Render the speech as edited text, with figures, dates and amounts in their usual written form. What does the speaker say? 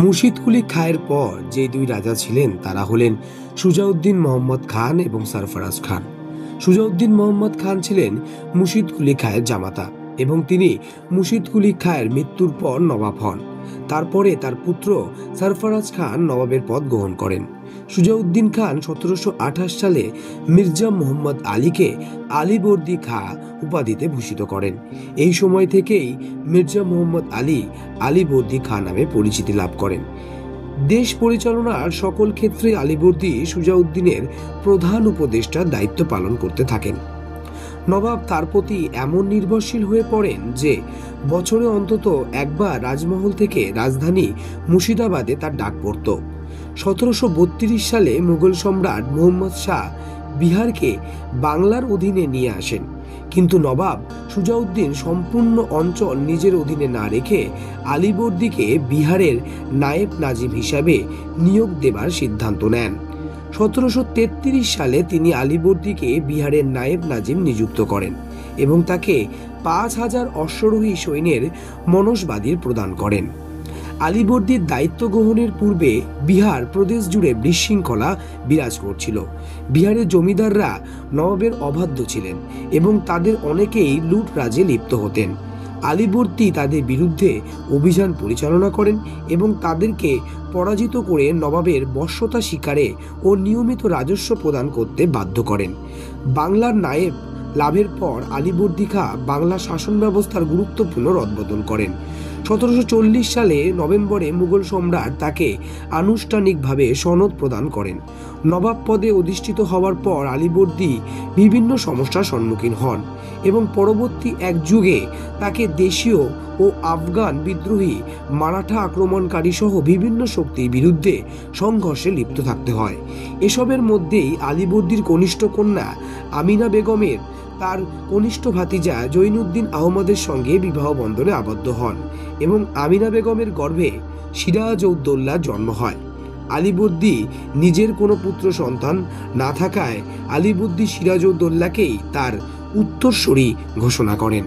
মুর্শিদ কুলি খাঁয়ের পর যে দুই রাজা ছিলেন তারা হলেন সুজাউদ্দিন মোহাম্মদ খান এবং সরফরাজ খান। সুজাউদ্দিন মোহাম্মদ খান ছিলেন মুর্শিদ কুলি খাঁয়ের জামাতা এবং তিনি মুর্শিদ কুলি খাঁয়ের মৃত্যুর পর নবাব হন। তারপরে তার পুত্র সরফরাজ খান নবাবের পদ গ্রহণ করেন। সুজাউদ্দিন খান 1728 সালে মির্জা মোহাম্মদ আলীকে আলীবর্দী খাঁ উপাধিতে ভূষিত করেন। এই সময় থেকেই মির্জা মোহাম্মদ আলী আলীবর্দী খাঁ নামে পরিচিতি লাভ করেন। দেশ পরিচালনার সকল ক্ষেত্রে আলীবর্দী সুজাউদ্দিনের প্রধান উপদেষ্টার দায়িত্ব পালন করতে থাকেন। নবাব তার প্রতি এমন নির্ভরশীল হয়ে পড়েন যে বছরে অন্তত একবার রাজমহল থেকে রাজধানী মুর্শিদাবাদে তার ডাক পড়ত। 1732 সালে মুঘল সম্রাট মুহাম্মদ শাহ বিহারকে বাংলার অধীনে নিয়ে আসেন, কিন্তু নবাব সুজাউদ্দিন সম্পূর্ণ অঞ্চল নিজের অধীনে না রেখে আলীবর্দীকে বিহারের নায়েব নাজিম হিসাবে নিয়োগ দেবার সিদ্ধান্ত নেন। 1733 সালে তিনি আলীবর্দীকে বিহারের নায়েব নাজিম নিযুক্ত করেন এবং তাকে 5000 অশ্বারোহী সৈন্যের মনসবাদী প্রদান করেন। আলীবর্দীর দায়িত্ব গ্রহণের পূর্বে বিহার প্রদেশ জুড়ে বিশৃঙ্খলা বিরাজ করছিল। বিহারের জমিদাররা নবাবের অবাধ্য ছিলেন এবং তাদের অনেকেই লুটরাজে লিপ্ত হতেন। আলীবর্দী তাদের বিরুদ্ধে অভিযান পরিচালনা করেন এবং তাদেরকে পরাজিত করে নবাবের বশ্যতা স্বীকারে ও নিয়মিত রাজস্ব প্রদান করতে বাধ্য করেন। বাংলার নায়েব লাভের পর আলীবর্দী খাঁ বাংলা শাসন ব্যবস্থার গুরুত্বপূর্ণ রদবদল করেন। 1740 সালে নভেম্বরে মুঘল সম্রাট তাকে আনুষ্ঠানিকভাবে সনদ প্রদান করেন। নবাব পদে অধিষ্ঠিত হওয়ার পর আলীবর্দী বিভিন্ন সমস্যার সম্মুখীন হন এবং পরবর্তী এক যুগে তাকে দেশীয় ও আফগান বিদ্রোহী, মারাঠা আক্রমণকারী সহ বিভিন্ন শক্তির বিরুদ্ধে সংঘর্ষে লিপ্ত থাকতে হয়। এসবের মধ্যেই আলীবর্দীর কনিষ্ঠ কন্যা আমিনা বেগমের তার কনিষ্ঠ ভাতিজা জৈনুদ্দিন আহমদের সঙ্গে বিবাহ বন্ধনে আবদ্ধ হন এবং আমিনা বেগমের গর্ভে সিরাজউদ্দৌলার জন্ম হয়। আলীবর্দী নিজের কোনো পুত্র সন্তান না থাকায় আলীবর্দী সিরাজউদ্দৌলাকেই তার উত্তরসূরি ঘোষণা করেন।